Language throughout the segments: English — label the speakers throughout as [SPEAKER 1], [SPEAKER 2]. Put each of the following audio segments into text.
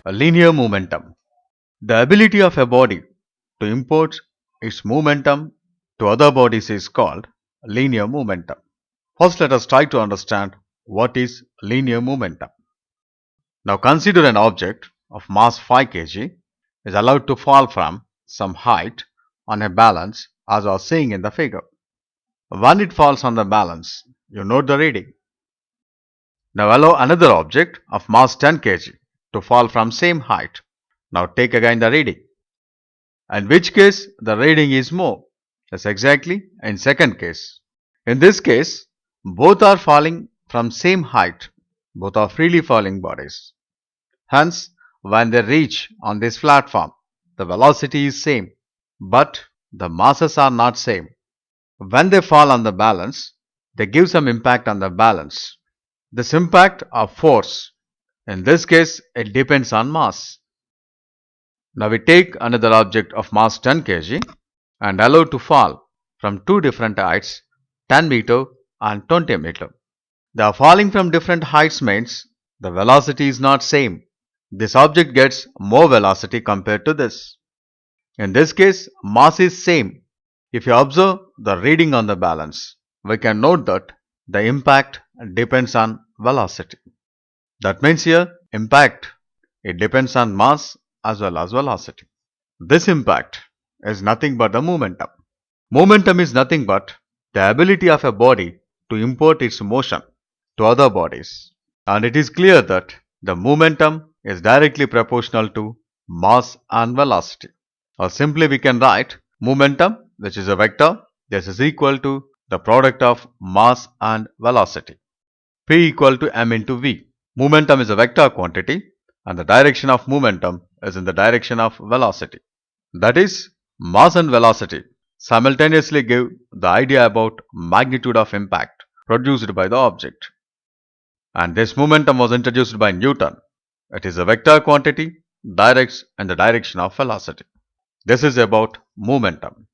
[SPEAKER 1] A linear momentum. The ability of a body to import its momentum to other bodies is called linear momentum. First, let us try to understand what is linear momentum. Now consider an object of mass 5 kg is allowed to fall from some height on a balance as I was seeing in the figure. When it falls on the balance, you note the reading. Now allow another object of mass 10 kg to fall from same height. Now take again the reading. In which case the reading is more? Yes, exactly in second case. In this case, both are falling from same height. Both are freely falling bodies. Hence, when they reach on this platform, the velocity is same, but the masses are not same. When they fall on the balance, they give some impact on the balance. This impact of force, in this case, it depends on mass. Now we take another object of mass 10 kg and allow to fall from two different heights, 10 meter and 20 meter. They are falling from different heights means the velocity is not same. This object gets more velocity compared to this. In this case, mass is same. If you observe the reading on the balance, we can note that the impact depends on velocity. That means here, impact, it depends on mass as well as velocity. This impact is nothing but the momentum. Momentum is nothing but the ability of a body to import its motion to other bodies. And it is clear that the momentum is directly proportional to mass and velocity. Or simply we can write momentum, which is a vector, this is equal to the product of mass and velocity. P equal to m into v. Momentum is a vector quantity and the direction of momentum is in the direction of velocity. That is, mass and velocity simultaneously give the idea about magnitude of impact produced by the object. And this momentum was introduced by Newton. It is a vector quantity, directs in the direction of velocity. This is about momentum.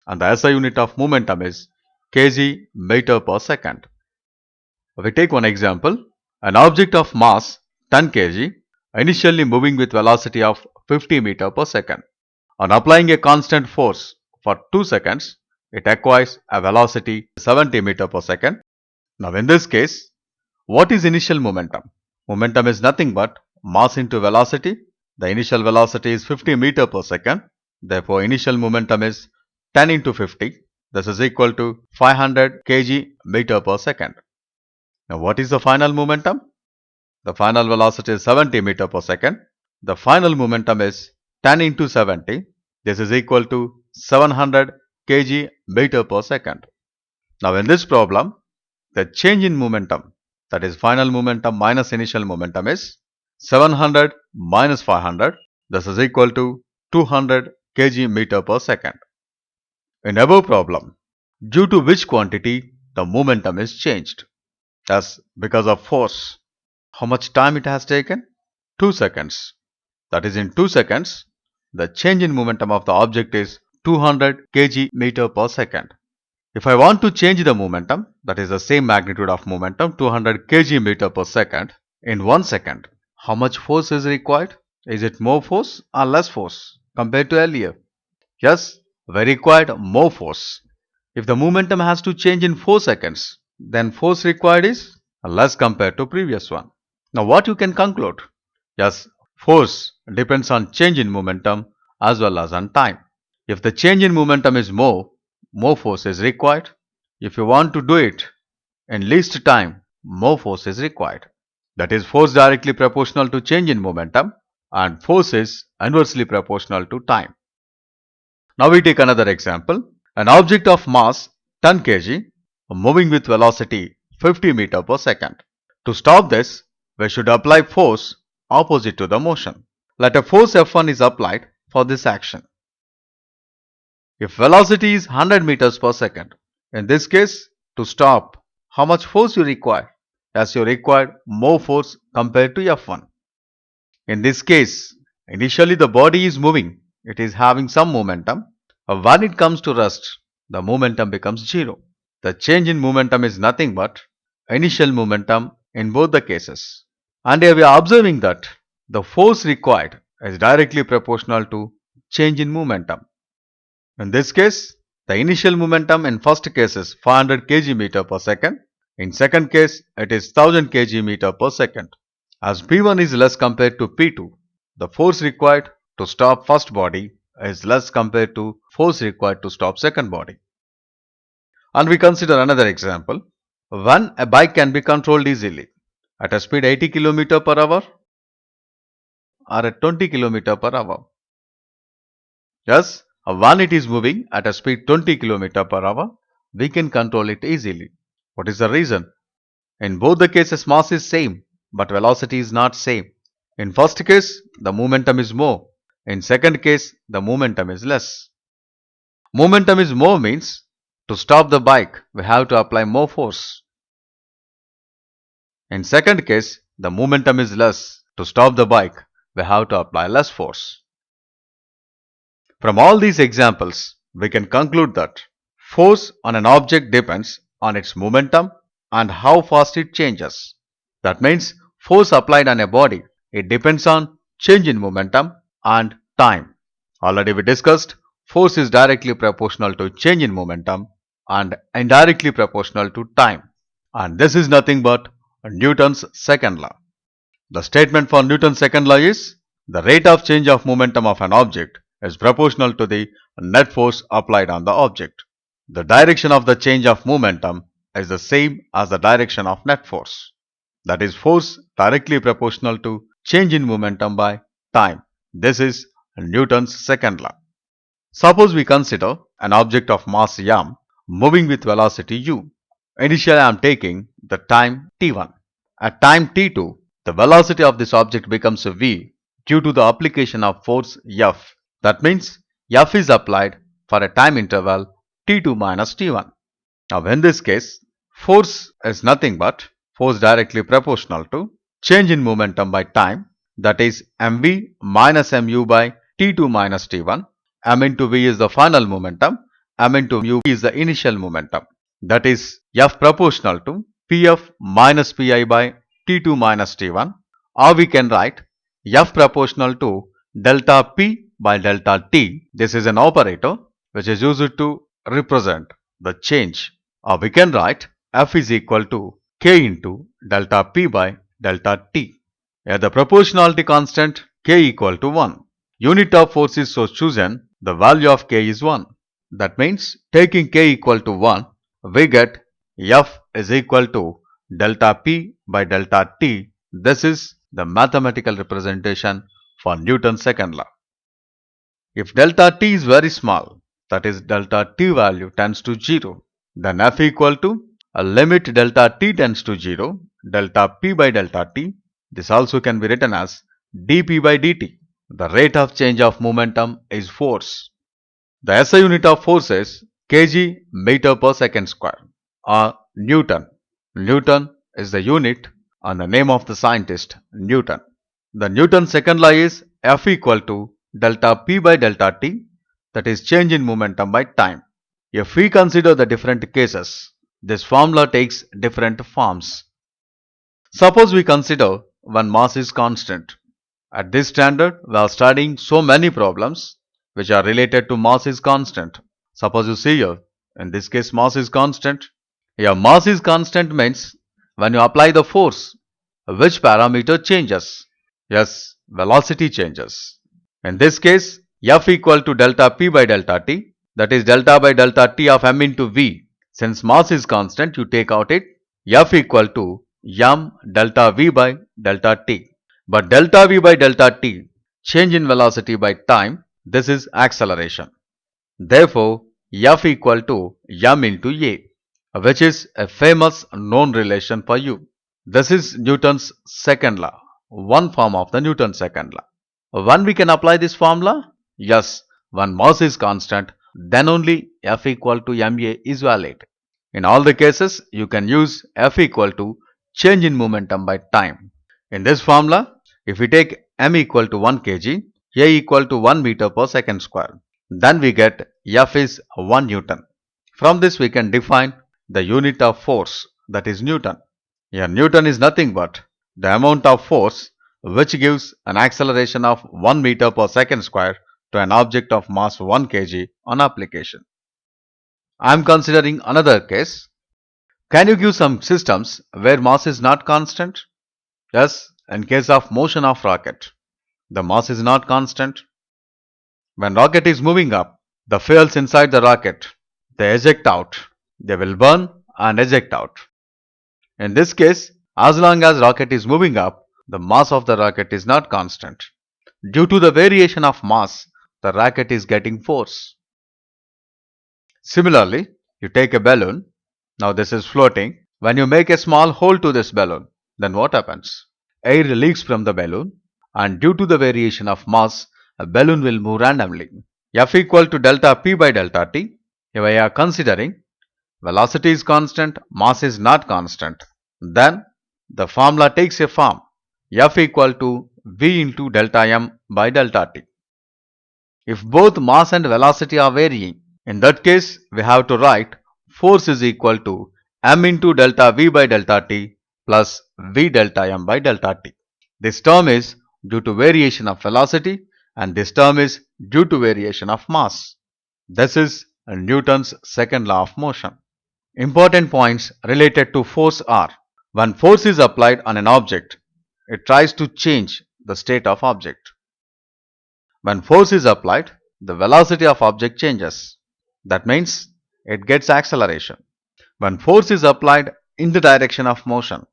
[SPEAKER 1] And the SI unit of momentum is kg meter per second. We take one example. An object of mass 10 kg initially moving with velocity of 50 meter per second. On applying a constant force for 2 seconds, it acquires a velocity 70 meter per second. Now in this case, what is initial momentum? Momentum is nothing but mass into velocity. The initial velocity is 50 meter per second. Therefore, initial momentum is 10 into 50. This is equal to 500 kg meter per second. Now, what is the final momentum? The final velocity is 70 meter per second. The final momentum is 10 into 70. This is equal to 700 kg meter per second. Now, in this problem, the change in momentum, that is final momentum minus initial momentum, is 700 minus 500. This is equal to 200 kg meter per second. In above problem, due to which quantity the momentum is changed? That's because of force. How much time it has taken? 2 seconds. That is, in 2 seconds, the change in momentum of the object is 200 kg meter per second. If I want to change the momentum, that is the same magnitude of momentum, 200 kg meter per second, in 1 second, how much force is required? Is it more force or less force compared to earlier? Yes, we required more force. If the momentum has to change in 4 seconds, then force required is less compared to previous one. Now what you can conclude? Yes, force depends on change in momentum as well as on time. If the change in momentum is more force is required. If you want to do it in least time, more force is required. That is, force directly proportional to change in momentum and force is inversely proportional to time. Now we take another example. An object of mass 10 kg moving with velocity 50 meter per second. To stop this, we should apply force opposite to the motion. Let a force F1 is applied for this action. If velocity is 100 meters per second, in this case, to stop, how much force you require? As you require more force compared to F1. In this case, initially the body is moving. It is having some momentum. When it comes to rest, the momentum becomes zero. The change in momentum is nothing but initial momentum in both the cases. And here we are observing that the force required is directly proportional to change in momentum. In this case, the initial momentum in first case is 500 kg meter per second. In second case, it is 1000 kg meter per second. As P1 is less compared to P2, the force required to stop first body is less compared to force required to stop second body. And we consider another example. When a bike can be controlled easily at a speed 80 km per hour or at 20 km per hour. Yes, when it is moving at a speed 20 km per hour, we can control it easily. What is the reason? In both the cases, mass is same, but velocity is not same. In first case, the momentum is more. In second case, the momentum is less. Momentum is more means to stop the bike, we have to apply more force. In second case, the momentum is less. To stop the bike, we have to apply less force. From all these examples, we can conclude that force on an object depends on its momentum and how fast it changes. That means force applied on a body, it depends on change in momentum and time. Already we discussed force is directly proportional to change in momentum and indirectly proportional to time. And this is nothing but Newton's second law. The statement for Newton's second law is the rate of change of momentum of an object is proportional to the net force applied on the object. The direction of the change of momentum is the same as the direction of net force. That is force directly proportional to change in momentum by time. This is Newton's second law. Suppose we consider an object of mass m moving with velocity u. Initially I am taking the time t1. At time t2, the velocity of this object becomes v due to the application of force F. That means F is applied for a time interval t2 minus t1. Now in this case, force is nothing but force directly proportional to change in momentum by time, that is mv minus mu by t2 minus t1. M into v is the final momentum, m into mu is the initial momentum. That is F proportional to Pf minus Pi by T2 minus T1, or we can write F proportional to delta P by delta T. This is an operator which is used to represent the change, or we can write F is equal to K into delta P by delta T. At the proportionality constant K equal to 1. Unit of force is so chosen, the value of K is 1. That means taking K equal to 1, we get F is equal to delta P by delta T. This is the mathematical representation for Newton's second law. If delta T is very small, that is delta T value tends to 0, then F equal to a limit delta T tends to 0, delta P by delta T. This also can be written as dP by dt. The rate of change of momentum is force. The SI unit of force is kg meter per second square, or Newton. Newton is the unit and the name of the scientist Newton. The Newton's second law is F equal to delta P by delta T, that is change in momentum by time. If we consider the different cases, this formula takes different forms. Suppose we consider when mass is constant. At this standard, we are studying so many problems which are related to mass is constant. Suppose you see here, in this case mass is constant. Here mass is constant means when you apply the force, which parameter changes? Yes, velocity changes. In this case, F equal to delta P by delta T, that is delta by delta T of m into v. Since mass is constant, you take out it, F equal to m delta v by delta T. But delta v by delta T, change in velocity by time, this is acceleration. Therefore, F equal to m into a, which is a famous known relation for u. This is Newton's second law, one form of the Newton's second law. When we can apply this formula? Yes, when mass is constant, then only F equal to ma is valid. In all the cases, you can use F equal to change in momentum by time. In this formula, if we take m equal to 1 kg, a equal to 1 meter per second square, then we get F is 1 Newton. From this we can define the unit of force, that is Newton. Here Newton is nothing but the amount of force which gives an acceleration of 1 meter per second square to an object of mass 1 kg on application. I am considering another case. Can you give some systems where mass is not constant? Yes, in case of motion of rocket, the mass is not constant. When rocket is moving up, the fuels inside the rocket, they eject out. They will burn and eject out. In this case, as long as rocket is moving up, the mass of the rocket is not constant. Due to the variation of mass, the rocket is getting force. Similarly, you take a balloon. Now this is floating. When you make a small hole to this balloon, then what happens? Air leaks from the balloon, and due to the variation of mass, a balloon will move randomly. F equal to delta P by delta T. If we are considering velocity is constant, mass is not constant, then the formula takes a form F equal to V into delta M by delta T. If both mass and velocity are varying, in that case we have to write force is equal to M into delta V by delta T plus V delta M by delta T. This term is due to variation of velocity and this term is due to variation of mass. This is Newton's second law of motion. Important points related to force are: when force is applied on an object, it tries to change the state of object. When force is applied, the velocity of object changes. That means it gets acceleration. When force is applied in the direction of motion,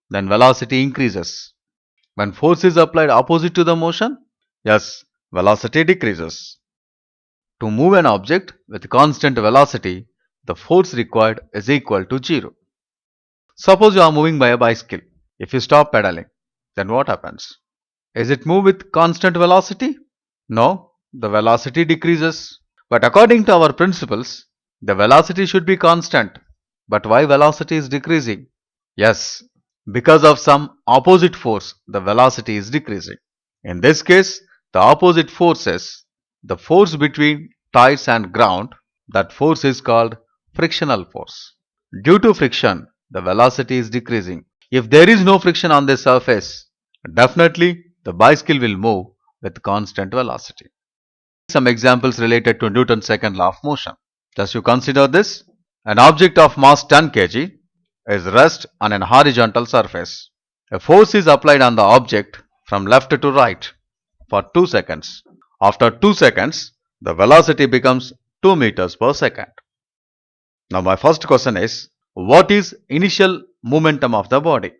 [SPEAKER 1] then velocity increases. When force is applied opposite to the motion, yes, velocity decreases. To move an object with constant velocity, the force required is equal to 0. Suppose you are moving by a bicycle. If you stop pedaling, then what happens? Is it move with constant velocity? No, the velocity decreases. But according to our principles, the velocity should be constant. But why velocity is decreasing? Yes, because of some opposite force, the velocity is decreasing. In this case, the opposite force is the force between tires and ground. That force is called frictional force. Due to friction, the velocity is decreasing. If there is no friction on this surface, definitely the bicycle will move with constant velocity. Some examples related to Newton's second law of motion. Just you consider this. An object of mass 10 kg is rest on an horizontal surface. A force is applied on the object from left to right for 2 seconds. After 2 seconds, the velocity becomes 2 meters per second. Now my first question is, what is initial momentum of the body?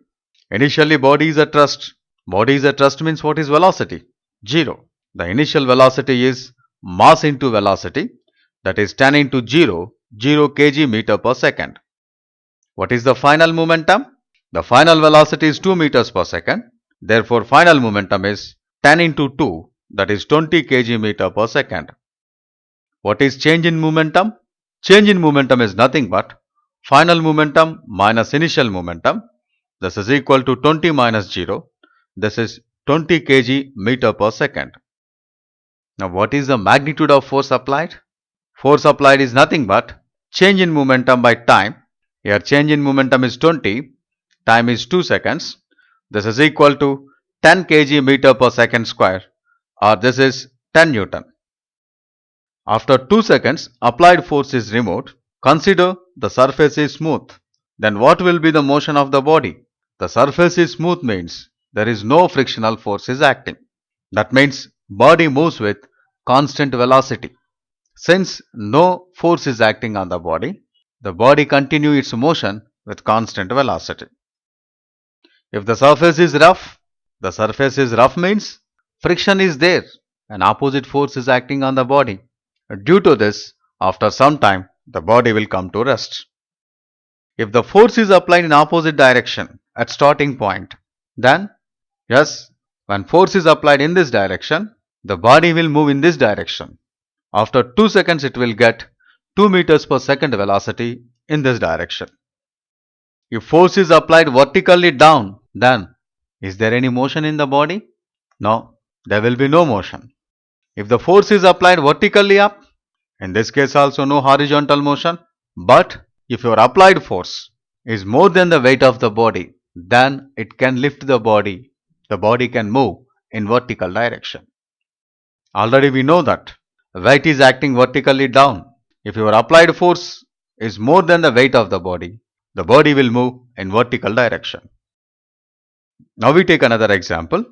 [SPEAKER 1] Initially body is at rest. Body is at rest means what is velocity? 0. The initial velocity is mass into velocity, that is 10 into 0, 0 kg meter per second. What is the final momentum? The final velocity is 2 meters per second. Therefore final momentum is 10 into 2, that is 20 kg meter per second. What is change in momentum? Change in momentum is nothing but final momentum minus initial momentum. This is equal to 20 minus 0. This is 20 kg meter per second. Now what is the magnitude of force applied? Force applied is nothing but change in momentum by time. Here change in momentum is 20, time is 2 seconds. This is equal to 10 kg meter per second square, or this is 10 Newton. After 2 seconds, applied force is removed. Consider the surface is smooth. Then what will be the motion of the body? The surface is smooth means there is no frictional force is acting. That means body moves with constant velocity. Since no force is acting on the body continues its motion with constant velocity. If the surface is rough means friction is there and opposite force is acting on the body. Due to this, after some time, the body will come to rest. If the force is applied in opposite direction at starting point, then yes, when force is applied in this direction, the body will move in this direction. After 2 seconds, it will get 2 meters per second velocity in this direction. If force is applied vertically down, then is there any motion in the body? No, there will be no motion. If the force is applied vertically up, in this case also no horizontal motion. But if your applied force is more than the weight of the body, then it can lift the body the body can move in vertical direction. Already we know that weight is acting vertically down. If your applied force is more than the weight of the body will move in vertical direction. Now we take another example.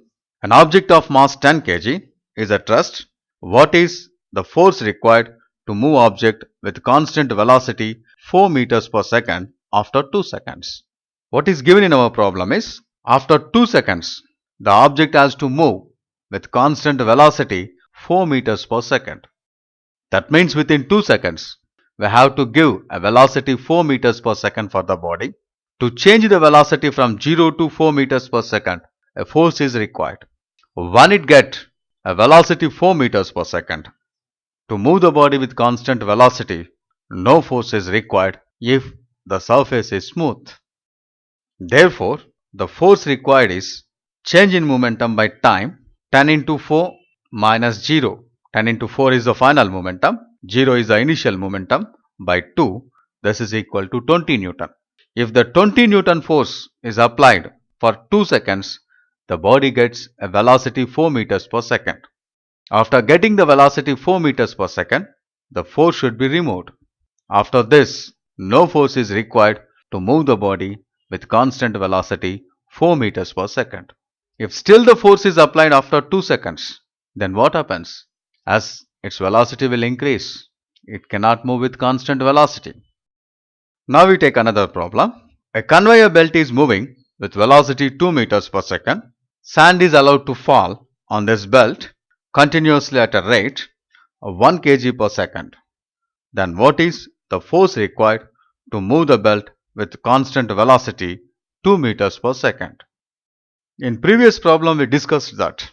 [SPEAKER 1] An object of mass 10 kg is at rest. What is the force required to move object with constant velocity 4 meters per second after 2 seconds? What is given in our problem is, after 2 seconds, the object has to move with constant velocity 4 meters per second. That means within 2 seconds, we have to give a velocity 4 meters per second for the body. To change the velocity from 0 to 4 meters per second, a force is required. When it gets a velocity 4 meters per second, to move the body with constant velocity, no force is required if the surface is smooth. Therefore, the force required is change in momentum by time, 10 into 4 minus 0. 10 into 4 is the final momentum, 0 is the initial momentum, by 2. This is equal to 20 Newton. If the 20 Newton force is applied for 2 seconds, the body gets a velocity 4 meters per second. After getting the velocity 4 meters per second, the force should be removed. After this, no force is required to move the body with constant velocity 4 meters per second. If still the force is applied after 2 seconds, then what happens? As its velocity will increase, it cannot move with constant velocity. Now we take another problem. A conveyor belt is moving with velocity 2 meters per second. Sand is allowed to fall on this belt continuously at a rate of 1 kg per second. Then what is the force required to move the belt with constant velocity 2 meters per second? In previous problem we discussed that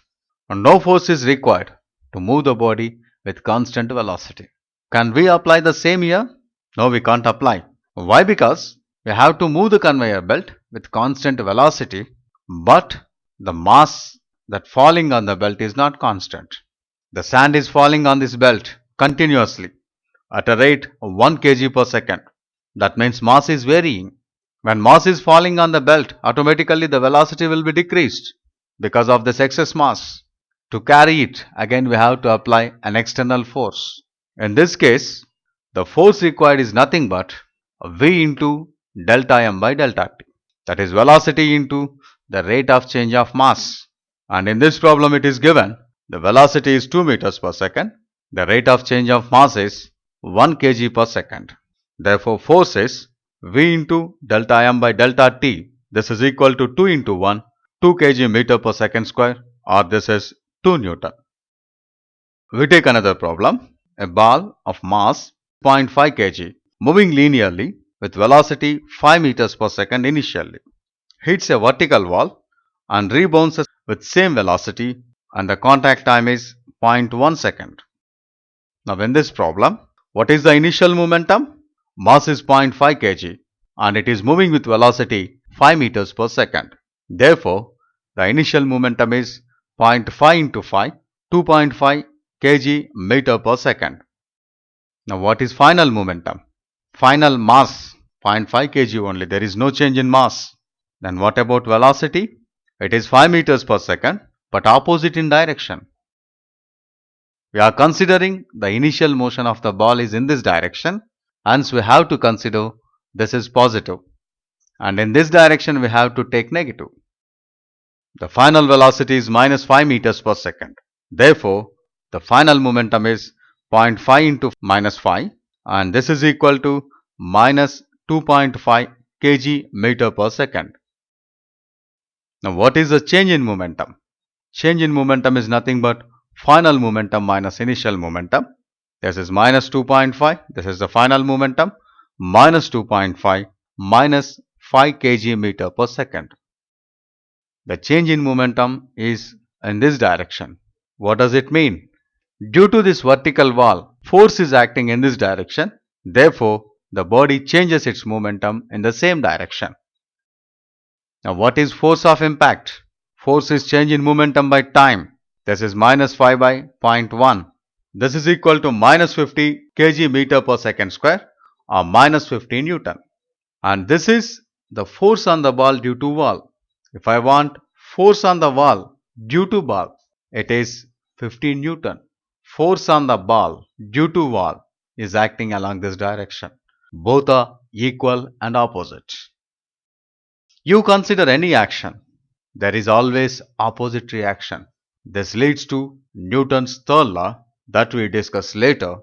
[SPEAKER 1] no force is required to move the body with constant velocity. Can we apply the same here? No, we can't apply. Why? Because we have to move the conveyor belt with constant velocity, but the mass that falling on the belt is not constant. The sand is falling on this belt continuously at a rate of 1 kg per second. That means mass is varying. When mass is falling on the belt, automatically the velocity will be decreased because of this excess mass. To carry it, again we have to apply an external force. In this case, the force required is nothing but V into delta m by delta t. That is velocity into the rate of change of mass. And in this problem it is given the velocity is 2 meters per second. The rate of change of mass is 1 kg per second. Therefore, force is V into delta m by delta t. This is equal to 2 into 1, 2 kg meter per second square, or this is 2 Newton. We take another problem. A ball of mass 0.5 kg moving linearly with velocity 5 meters per second initially hits a vertical wall and rebounds with same velocity, and the contact time is 0.1 second. Now in this problem, what is the initial momentum? Mass is 0.5 kg and it is moving with velocity 5 meters per second. Therefore, the initial momentum is 0.5 into 5, 2.5 kg meter per second. Now what is final momentum? Final mass 0.5 kg only, there is no change in mass. Then what about velocity? It is 5 meters per second but opposite in direction. We are considering the initial motion of the ball is in this direction, hence we have to consider this is positive, and in this direction we have to take negative. The final velocity is minus 5 meters per second. Therefore, the final momentum is 0.5 into minus 5, and this is equal to minus 2.5 kg meter per second. Now what is the change in momentum? Change in momentum is nothing but final momentum minus initial momentum. This is minus 2.5, this is the final momentum, minus 2.5 minus 5 kg meter per second. The change in momentum is in this direction. What does it mean? Due to this vertical wall, force is acting in this direction. Therefore, the body changes its momentum in the same direction. Now what is force of impact? Force is change in momentum by time. This is minus 5 by 0.1. This is equal to minus 50 kg meter per second square, or minus 50 Newton. And this is the force on the ball due to wall. If I want Force on the wall due to ball, it is 15 Newton. Force on the ball due to wall is acting along this direction. Both are equal and opposite. You consider any action, there is always opposite reaction. This leads to Newton's third law that we discuss later,